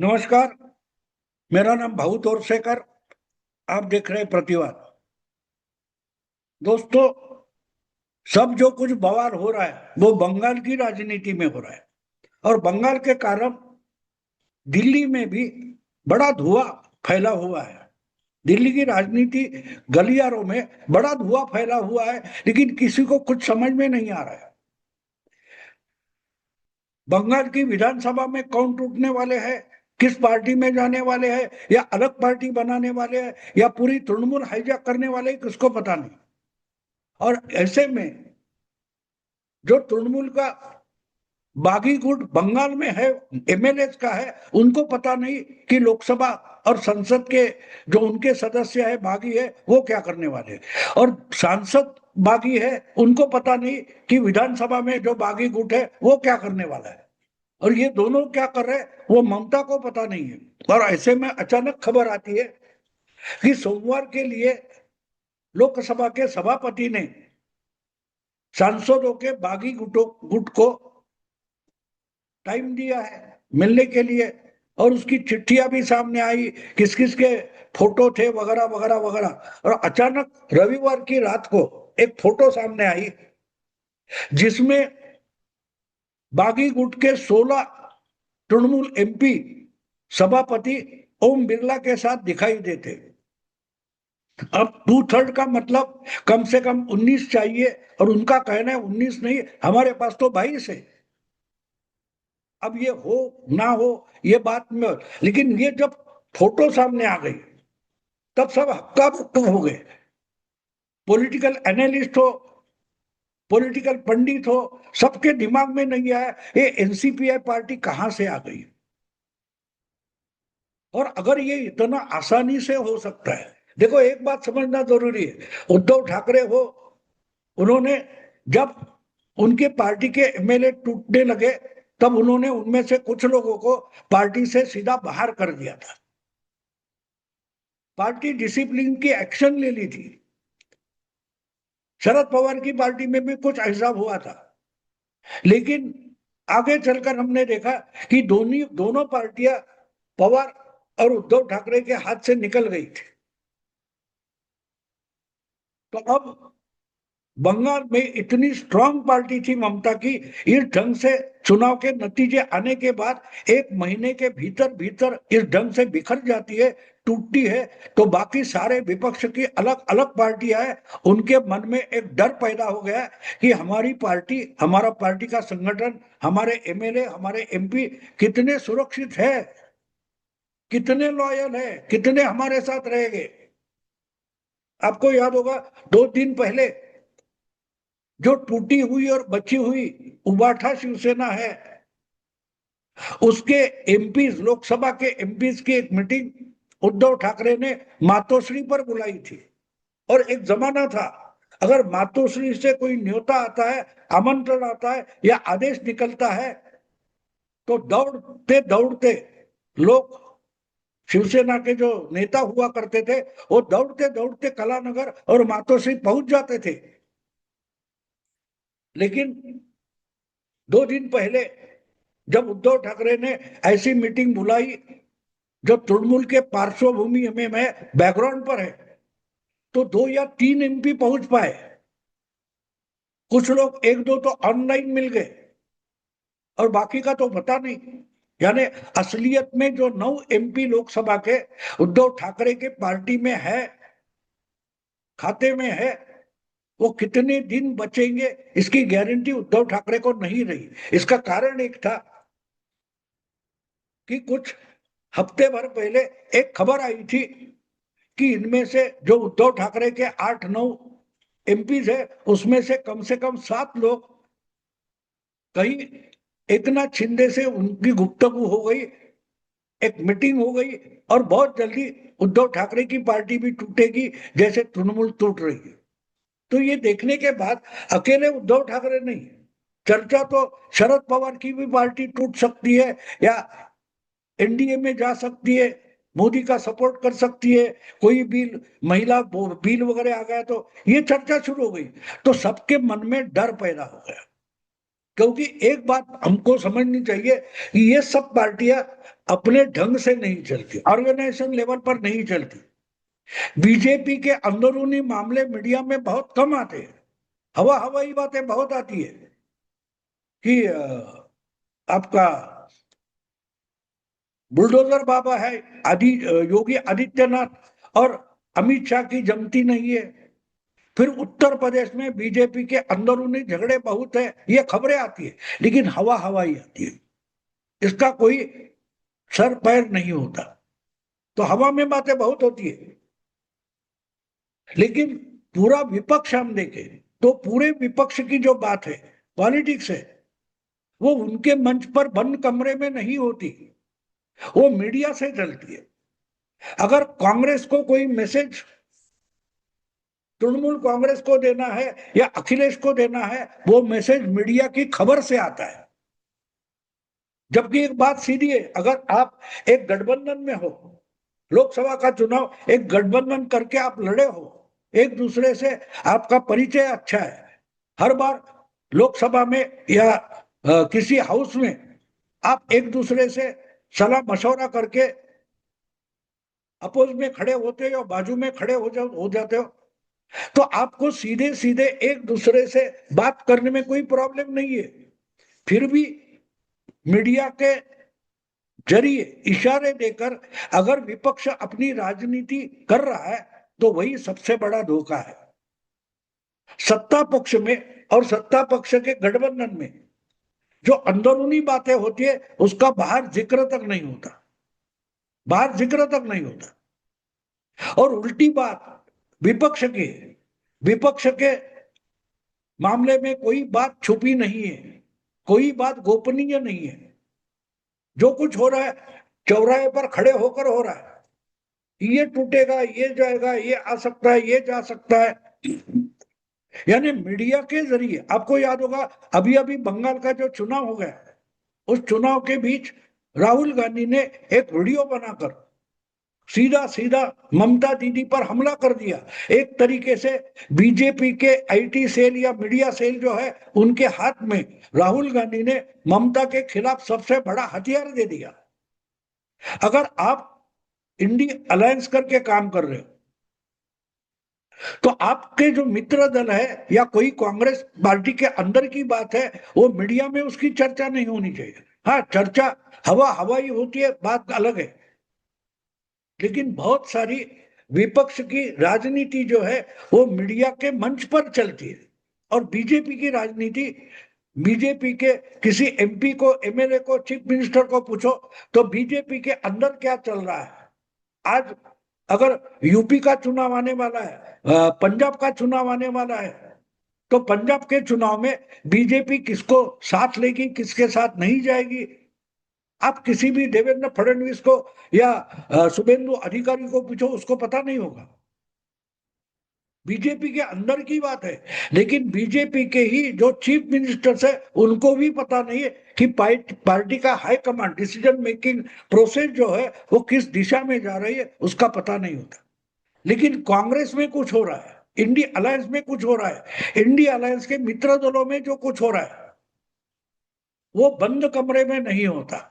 नमस्कार। मेरा नाम भाऊ तोरसेकर। आप देख रहे हैं प्रतिवाद। दोस्तों, सब जो कुछ बवाल हो रहा है वो बंगाल की राजनीति में हो रहा है। और बंगाल के कारण दिल्ली में भी बड़ा धुआं फैला हुआ है। दिल्ली की राजनीति गलियारों में बड़ा धुआं फैला हुआ है, लेकिन किसी को कुछ समझ में नहीं आ रहा है। बंगाल की विधानसभा में कौन टूटने वाले हैं, किस पार्टी में जाने वाले हैं, या अलग पार्टी बनाने वाले हैं, या पूरी तृणमूल हाईजैक करने वाले हैं, किसको पता नहीं। और ऐसे में जो तृणमूल का बागी गुट बंगाल में है, एमएलए का है, उनको पता नहीं कि लोकसभा और संसद के जो उनके सदस्य है, बागी है, वो क्या करने वाले हैं। और सांसद बागी है, उनको पता नहीं कि विधानसभा में जो बागी गुट है वो क्या करने वाला है। और ये दोनों क्या कर रहे हैं वो ममता को पता नहीं है। और ऐसे में अचानक खबर आती है कि सोमवार के लिए लोकसभा के सभापति ने सांसदों के बागी गुट को टाइम दिया है मिलने के लिए। और उसकी चिट्ठियां भी सामने आई, किस किस के फोटो थे, वगैरह वगैरह वगैरह। और अचानक रविवार की रात को एक फोटो सामने आई जिसमें बागी गुट के 16 तृणमूल एमपी सभापति ओम बिरला के साथ दिखाई देते। अब 2/3 का मतलब कम से कम 19 चाहिए, और उनका कहना है 19 नहीं, हमारे पास तो 22 है। अब ये हो ना हो ये बात में, लेकिन ये जब फोटो सामने आ गई तब सब हक्का बक्का हो गए। पॉलिटिकल एनालिस्ट हो, पॉलिटिकल पंडित हो, सबके दिमाग में नहीं आया ये एनसीपीआई पार्टी कहां से आ गई। और अगर ये इतना आसानी से हो सकता है, देखो एक बात समझना जरूरी है। उद्धव ठाकरे हो, उन्होंने जब उनके पार्टी के एमएलए टूटने लगे तब उन्होंने उनमें से कुछ लोगों को पार्टी से सीधा बाहर कर दिया था। पार्टी डिसिप्लिन की एक्शन ले ली थी। शरद पवार की पार्टी में भी कुछ ऐसा हुआ था, लेकिन आगे चलकर हमने देखा कि दोनों पार्टियां पवार और उद्धव ठाकरे के हाथ से निकल गई थी। तो अब बंगाल में इतनी स्ट्रांग पार्टी थी ममता की, इस ढंग से चुनाव के नतीजे आने के बाद 1 महीने के भीतर भीतर इस ढंग से बिखर जाती है, टूटती है, तो बाकी सारे विपक्ष की अलग अलग पार्टियां हैं, उनके मन में एक डर पैदा हो गया कि हमारी पार्टी, हमारा पार्टी का संगठन, हमारे एमएलए, हमारे एमपी कितने सुरक्षित है, कितने लॉयल है, कितने हमारे साथ रहेंगे। आपको याद होगा 2 दिन पहले जो टूटी हुई और बची हुई उबाठा शिवसेना है, उसके एमपीज, लोकसभा के एमपीज की एक मीटिंग उद्धव ठाकरे ने मातोश्री पर बुलाई थी। और एक जमाना था, अगर मातोश्री से कोई न्योता आता है, आमंत्रण आता है या आदेश निकलता है, तो दौड़ते दौड़ते लोग, शिवसेना के जो नेता हुआ करते थे, वो दौड़ते दौड़ते कलानगर और मातोश्री पहुंच जाते थे। लेकिन 2 दिन पहले जब उद्धव ठाकरे ने ऐसी मीटिंग बुलाई जो तृणमूल के पार्श्वभूमि में बैकग्राउंड पर है, तो 2 या 3 एमपी पहुंच पाए। कुछ लोग एक दो तो ऑनलाइन मिल गए, और बाकी का तो पता नहीं। यानी असलियत में जो 9 एमपी लोकसभा के उद्धव ठाकरे के पार्टी में है, खाते में है, वो कितने दिन बचेंगे इसकी गारंटी उद्धव ठाकरे को नहीं रही। इसका कारण एक था कि कुछ हफ्ते भर पहले एक खबर आई थी कि इनमें से जो उद्धव ठाकरे के 8-9 एमपीज है, उसमें से कम 7 लोग, कहीं एकनाथ शिंदे से उनकी गुफ्तगू हो गई, एक मीटिंग हो गई, और बहुत जल्दी उद्धव ठाकरे की पार्टी भी टूटेगी जैसे तृणमूल टूट रही है। तो ये देखने के बाद अकेले उद्धव ठाकरे नहीं, चर्चा तो शरद पवार की भी पार्टी टूट सकती है, या एनडीए में जा सकती है, मोदी का सपोर्ट कर सकती है, कोई बिल, महिला बिल वगैरह आ गया, तो ये चर्चा शुरू हो गई। तो सबके मन में डर पैदा हो गया क्योंकि एक बात हमको समझनी चाहिए कि ये सब पार्टियां अपने ढंग से नहीं चलती, ऑर्गेनाइजेशन लेवल पर नहीं चलती। बीजेपी के अंदरूनी मामले मीडिया में बहुत कम आते हैं, हवाई बातें बहुत आती है कि आपका बुलडोजर बाबा है योगी आदित्यनाथ और अमित शाह की जमती नहीं है। फिर उत्तर प्रदेश में बीजेपी के अंदरूनी झगड़े बहुत है, ये खबरें आती है, लेकिन हवाई आती है, इसका कोई सर पैर नहीं होता। तो हवा में बातें बहुत होती है, लेकिन पूरा विपक्ष हम देखें तो पूरे विपक्ष की जो बात है, पॉलिटिक्स है, वो उनके मंच पर बंद कमरे में नहीं होती, वो मीडिया से चलती है। अगर कांग्रेस को कोई मैसेज तृणमूल कांग्रेस को देना है या अखिलेश को देना है, वो मैसेज मीडिया की खबर से आता है। जबकि एक बात सीधी है, अगर आप एक गठबंधन में हो, लोकसभा का चुनाव एक गठबंधन करके आप लड़े हो, एक दूसरे से आपका परिचय अच्छा है, हर बार लोकसभा में या किसी हाउस में आप एक दूसरे से सलाह मशवरा करके अपोज में खड़े होते हो या बाजू में खड़े हो जाते हो, तो आपको सीधे सीधे एक दूसरे से बात करने में कोई प्रॉब्लम नहीं है। फिर भी मीडिया के जरिए इशारे देकर अगर विपक्ष अपनी राजनीति कर रहा है, तो वही सबसे बड़ा धोखा है। सत्ता पक्ष में और सत्ता पक्ष के गठबंधन में जो अंदरूनी बातें होती है, उसका बाहर जिक्र तक नहीं होता, बाहर जिक्र तक नहीं होता। और उल्टी बात, विपक्ष के मामले में कोई बात छुपी नहीं है, कोई बात गोपनीय नहीं है। जो कुछ हो रहा है चौराहे पर खड़े होकर हो रहा है, ये टूटेगा, ये जाएगा, ये आ सकता है, ये जा सकता है। यानी मीडिया के जरिए, आपको याद होगा अभी अभी बंगाल का जो चुनाव हो गया, उस चुनाव के बीच राहुल गांधी ने एक वीडियो बनाकर सीधा सीधा ममता दीदी पर हमला कर दिया। एक तरीके से बीजेपी के आईटी सेल या मीडिया सेल जो है, उनके हाथ में राहुल गांधी ने ममता के खिलाफ सबसे बड़ा हथियार दे दिया। अगर आप इंडी अलायंस करके काम कर रहे हो, तो आपके जो मित्र दल है या कोई कांग्रेस पार्टी के अंदर की बात है, वो मीडिया में उसकी चर्चा नहीं होनी चाहिए। हाँ, चर्चा हवाई होती है, बात अलग है, लेकिन बहुत सारी विपक्ष की राजनीति जो है वो मीडिया के मंच पर चलती है। और बीजेपी की राजनीति, बीजेपी के किसी एमपी को, एमएलए को, चीफ मिनिस्टर को पूछो तो बीजेपी के अंदर क्या चल रहा है। आज अगर यूपी का चुनाव आने वाला है, पंजाब का चुनाव आने वाला है, तो पंजाब के चुनाव में बीजेपी किसको साथ लेगी, किसके साथ नहीं जाएगी, आप किसी भी देवेंद्र फडणवीस को या शुभेंदु अधिकारी को पूछो, उसको पता नहीं होगा। बीजेपी के अंदर की बात है, लेकिन बीजेपी के ही जो चीफ मिनिस्टर्स है, उनको भी पता नहीं है कि पार्टी का high command decision making process जो है वो किस दिशा में जा रही है, उसका पता नहीं होता। लेकिन कांग्रेस में कुछ हो रहा है, इंडिया अलायंस में कुछ हो रहा है, इंडिया अलायंस के मित्र दलों में जो कुछ हो रहा है, वो बंद कमरे में नहीं होता,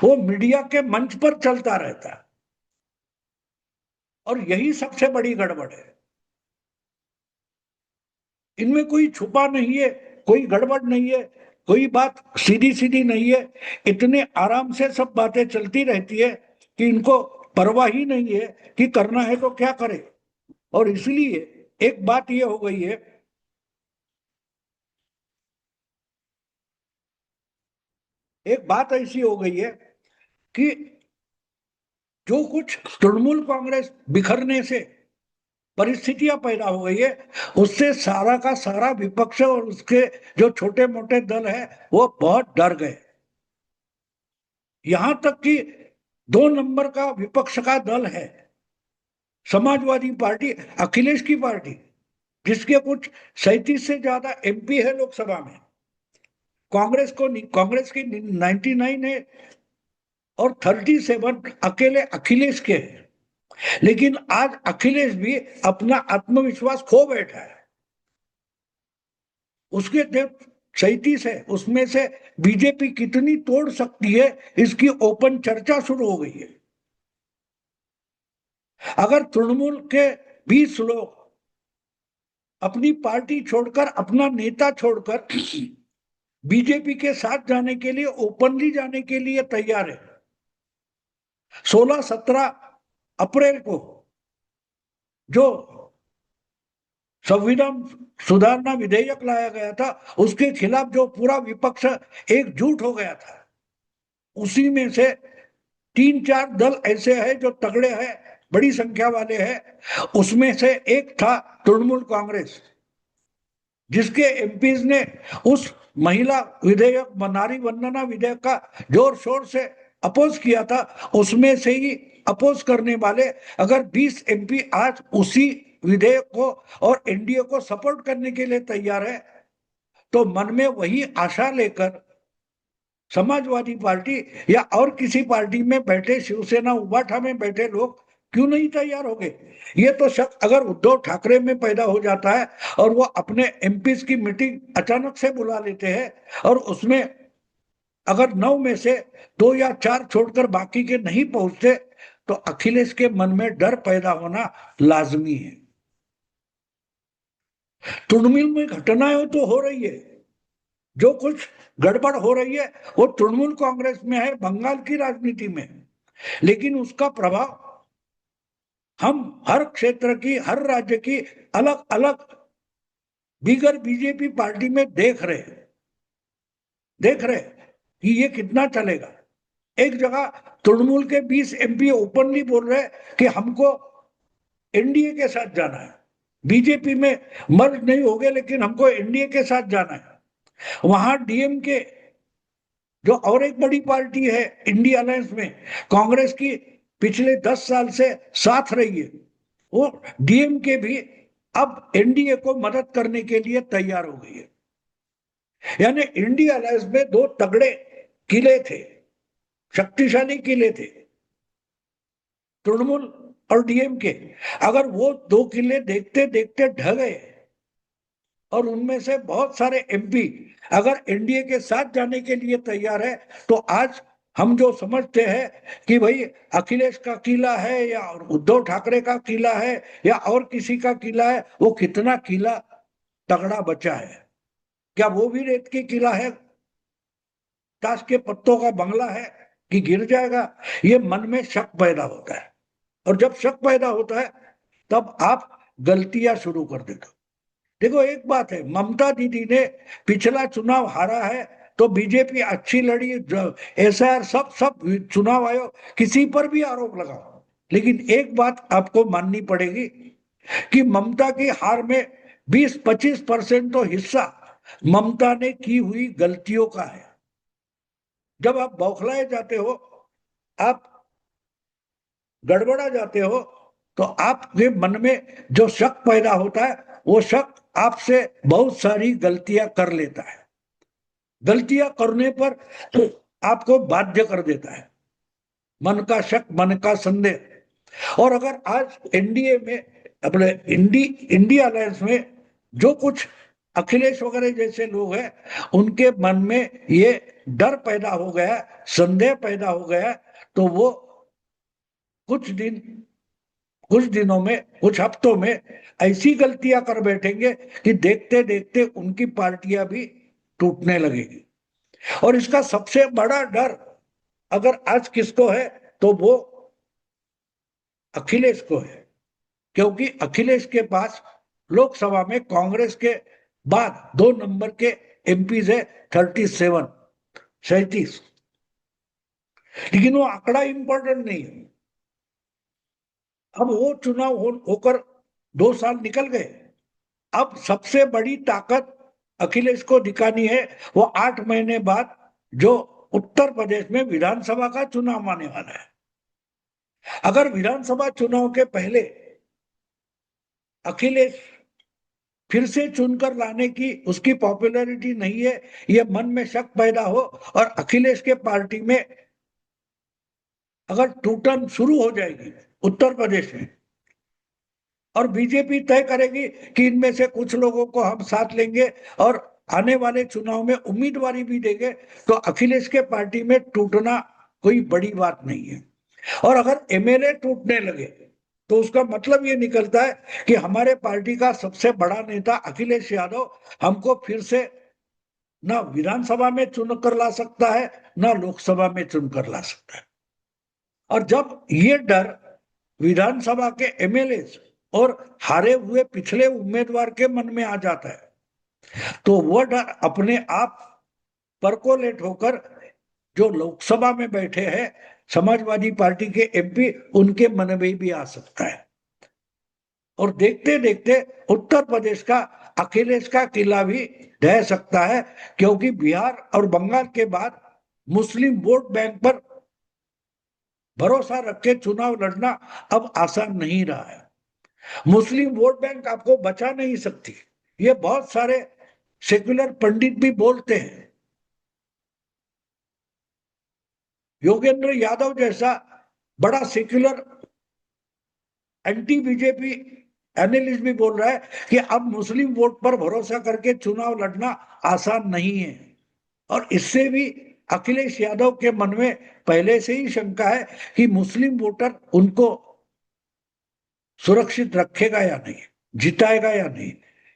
वो मीडिया के मंच पर चलता रहता है। और यही सबसे बड़ी गड़बड़ है। इनमें कोई छुपा नहीं है, कोई गड़बड़ नहीं है, कोई बात सीधी सीधी नहीं है। इतने आराम से सब बातें चलती रहती है कि इनको परवाह ही नहीं है कि करना है तो क्या करे। और इसलिए एक बात ये हो गई है, एक बात ऐसी हो गई है कि जो कुछ तृणमूल कांग्रेस बिखरने से परिस्थितियां पैदा हो गई है, उससे सारा का सारा विपक्ष और उसके जो छोटे मोटे दल है वो बहुत डर गए। यहां तक कि 2 नंबर का विपक्ष का दल है समाजवादी पार्टी, अखिलेश की पार्टी, जिसके कुछ 37 से ज्यादा एमपी है लोकसभा में। कांग्रेस की 99 है और 37 अकेले अखिलेश के हैं। लेकिन आज अखिलेश भी अपना आत्मविश्वास खो बैठा है। उसके 37 है, उसमें से बीजेपी कितनी तोड़ सकती है, इसकी ओपन चर्चा शुरू हो गई है। अगर तृणमूल के 20 लोग अपनी पार्टी छोड़कर, अपना नेता छोड़कर बीजेपी के साथ जाने के लिए, ओपनली जाने के लिए तैयार है, 16-17 अप्रैल को जो संविधान सुधारना विधेयक लाया गया था, उसके खिलाफ जो पूरा विपक्ष एकजुट हो गया था, उसी में से 3-4 दल ऐसे हैं जो तगड़े हैं, बड़ी संख्या वाले हैं। उसमें से एक था तृणमूल कांग्रेस, जिसके एमपीज ने उस महिला विधेयक, नारी वंदना विधेयक का जोर शोर से अपोज किया था। उसमें से ही अपोज करने वाले अगर 20 एमपी आज उसी विधेयक को और एनडीए को सपोर्ट करने के लिए तैयार है, तो मन में वही आशा लेकर समाजवादी पार्टी या और किसी पार्टी में बैठे, शिवसेना उबाठा में बैठे लोग क्यों नहीं तैयार हो गए? ये तो शक अगर उद्धव ठाकरे में पैदा हो जाता है और वो अपने एमपीज की मीटिंग अचानक से बुला लेते हैं और उसमें अगर 9 में से 2 या 4 छोड़कर बाकी के नहीं पहुंचते, तो अखिलेश के मन में डर पैदा होना लाजमी है। तृणमूल में घटनाएं तो हो रही है, जो कुछ गड़बड़ हो रही है वो तृणमूल कांग्रेस में है, बंगाल की राजनीति में, लेकिन उसका प्रभाव हम हर क्षेत्र की, हर राज्य की अलग अलग बिगर बीजेपी पार्टी में देख रहे कि ये कितना चलेगा। एक जगह तृणमूल के 20 एमपी ओपनली बोल रहे कि हमको एनडीए के साथ जाना है, बीजेपी में मर्ज नहीं हो गए लेकिन हमको एनडीए के साथ जाना है। वहां डीएमके, जो और एक बड़ी पार्टी है इंडिया अलायंस में, कांग्रेस की पिछले 10 साल से साथ रही है, वो डीएमके भी अब एनडीए को मदद करने के लिए तैयार हो गई है। यानी इंडिया अलायंस में दो तगड़े किले थे, शक्तिशाली किले थे, तृणमूल और डीएमके। अगर वो दो किले देखते देखते ढह गए और उनमें से बहुत एमपी एमपी अगर एनडीए के साथ जाने के लिए तैयार है, तो आज हम जो समझते हैं कि भाई अखिलेश का किला है या उद्धव ठाकरे का किला है या और किसी का किला है, वो कितना किला तगड़ा बचा है? क्या वो भी रेत की किला है, ताश के पत्तों का बंगला है कि गिर जाएगा? ये मन में शक पैदा होता है, और जब शक पैदा होता है तब आप गलतियां शुरू कर देते हो। देखो एक बात है, ममता दीदी ने पिछला चुनाव हारा है तो बीजेपी अच्छी लड़ी, एसआर सब सब चुनाव आयोग किसी पर भी आरोप लगाओ, लेकिन एक बात आपको माननी पड़ेगी कि ममता की हार में 20-25% तो हिस्सा ममता ने की हुई गलतियों का है। जब आप बौखलाए जाते हो, आप गड़बड़ा जाते हो, तो आपके मन में जो शक पैदा होता है, वो शक आपसे बहुत सारी गलतियां कर लेता है। गलतियां करने पर तो आपको बाध्य कर देता है, मन का शक, मन का संदेह। और अगर आज एनडीए में, अपने इंडिया अलायंस में जो कुछ अखिलेश वगैरह जैसे लोग हैं, उनके मन में ये डर पैदा हो गया, संदेह पैदा हो गया, तो वो कुछ दिन, कुछ दिनों में, कुछ हफ्तों में ऐसी गलतियां कर बैठेंगे कि देखते देखते उनकी पार्टियां भी टूटने लगेगी। और इसका सबसे बड़ा डर अगर आज किसको है, तो वो अखिलेश को है, क्योंकि अखिलेश के पास लोकसभा में कांग्रेस के बाद 2 नंबर के एमपीज है, 37, लेकिन वो आंकड़ा इंपॉर्टेंट नहीं है। अब वो चुनाव होकर 2 साल निकल गए, अब सबसे बड़ी ताकत अखिलेश को दिखानी है वो 8 महीने बाद जो उत्तर प्रदेश में विधानसभा का चुनाव आने वाला है। अगर विधानसभा चुनाव के पहले अखिलेश फिर से चुनकर लाने की उसकी पॉपुलैरिटी नहीं है, ये मन में शक पैदा हो और अखिलेश के पार्टी में अगर टूटन शुरू हो जाएगी उत्तर प्रदेश में, और बीजेपी तय करेगी कि इनमें से कुछ लोगों को हम साथ लेंगे और आने वाले चुनाव में उम्मीदवारी भी देंगे तो अखिलेश के पार्टी में टूटना कोई बड़ी बात नहीं है। और अगर एमएलए टूटने लगे तो उसका मतलब ये निकलता है कि हमारे पार्टी का सबसे बड़ा नेता अखिलेश यादव हमको फिर से ना विधानसभा में चुन कर ला सकता है, ना लोकसभा में चुन कर ला सकता है। और जब ये डर विधानसभा के एमएलए और हारे हुए पिछले उम्मीदवार के मन में आ जाता है तो वह डर अपने आप परकोलेट होकर जो लोकसभा में बैठे हैं समाजवादी पार्टी के एमपी, उनके मन में भी आ सकता है। और देखते देखते उत्तर प्रदेश का अखिलेश का किला भी ढह सकता है, क्योंकि बिहार और बंगाल के बाद मुस्लिम वोट बैंक पर भरोसा रख के चुनाव लड़ना अब आसान नहीं रहा है। मुस्लिम वोट बैंक आपको बचा नहीं सकती, ये बहुत सारे सेक्युलर पंडित भी बोलते हैं। योगेंद्र यादव जैसा बड़ा सेक्युलर एंटी बीजेपी एनालिस्ट भी बोल रहा है कि अब मुस्लिम वोट पर भरोसा करके चुनाव लड़ना आसान नहीं है। और इससे भी अखिलेश यादव के मन में पहले से ही शंका है कि मुस्लिम वोटर उनको सुरक्षित रखेगा या नहीं, जिताएगा या नहीं,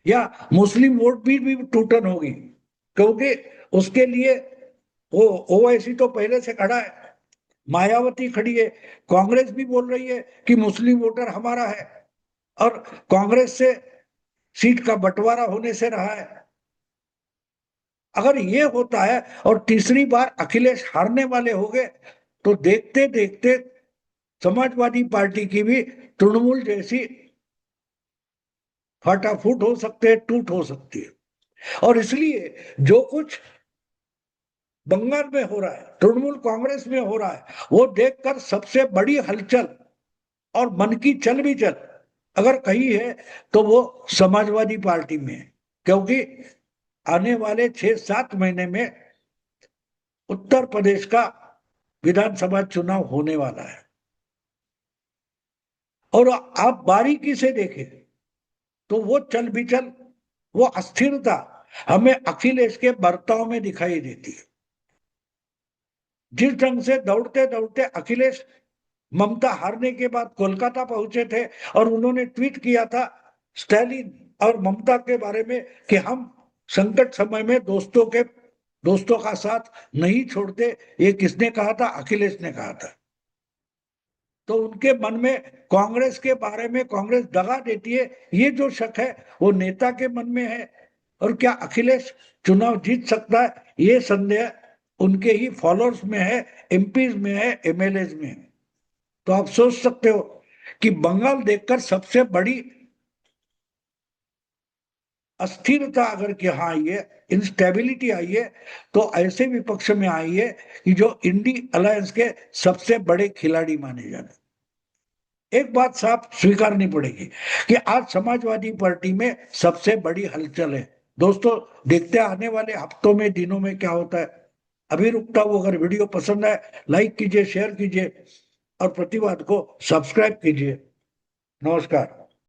या मुस्लिम वोट भी टूटन होगी, क्योंकि उसके लिए वो ओवैसी तो पहले से खड़ा है, मायावती खड़ी है, कांग्रेस भी बोल रही है कि मुस्लिम वोटर हमारा है, और कांग्रेस से सीट का बंटवारा होने से रहा है। अगर ये होता है और तीसरी बार अखिलेश हारने वाले हो गए तो देखते देखते समाजवादी पार्टी की भी तृणमूल जैसी फटाफूट हो सकते हैं, टूट हो सकती है। और इसलिए जो कुछ बंगाल में हो रहा है, तृणमूल कांग्रेस में हो रहा है, वो देखकर सबसे बड़ी हलचल और मन की चल भी चल अगर कहीं है तो वो समाजवादी पार्टी में है, क्योंकि आने वाले 6-7 महीने में उत्तर प्रदेश का विधानसभा चुनाव होने वाला है। और आप बारीकी से देखें तो वो चल बिचल, वो अस्थिरता हमें अखिलेश के बर्ताव में दिखाई देती है। जिस ढंग से दौड़ते दौड़ते अखिलेश ममता हारने के बाद कोलकाता पहुंचे थे और उन्होंने ट्वीट किया था स्टैलिन और ममता के बारे में कि हम संकट समय में दोस्तों का साथ नहीं छोड़ते। ये किसने कहा था? अखिलेश ने कहा था। तो उनके मन में कांग्रेस के बारे में, कांग्रेस दगा देती है, ये जो शक है वो नेता के मन में है। और क्या अखिलेश चुनाव जीत सकता है, ये संदेह उनके ही फॉलोअर्स में है, एमपीज में है, एमएलए में है। तो आप सोच सकते हो कि बंगाल देखकर सबसे बड़ी अस्थिरता अगर कि हाँ आई है, इंस्टेबिलिटी आई है, तो ऐसे विपक्ष में आई है कि जो इंडी अलायंस के सबसे बड़े खिलाड़ी माने जाते। एक बात साफ स्वीकारनी पड़ेगी कि आज समाजवादी पार्टी में सबसे बड़ी हलचल है। दोस्तों, देखते हैं आने वाले हफ्तों में, दिनों में क्या होता है। अभी रुकता हूं, अगर वीडियो पसंद आए लाइक कीजिए, शेयर कीजिए और प्रतिवाद को सब्सक्राइब कीजिए। नमस्कार।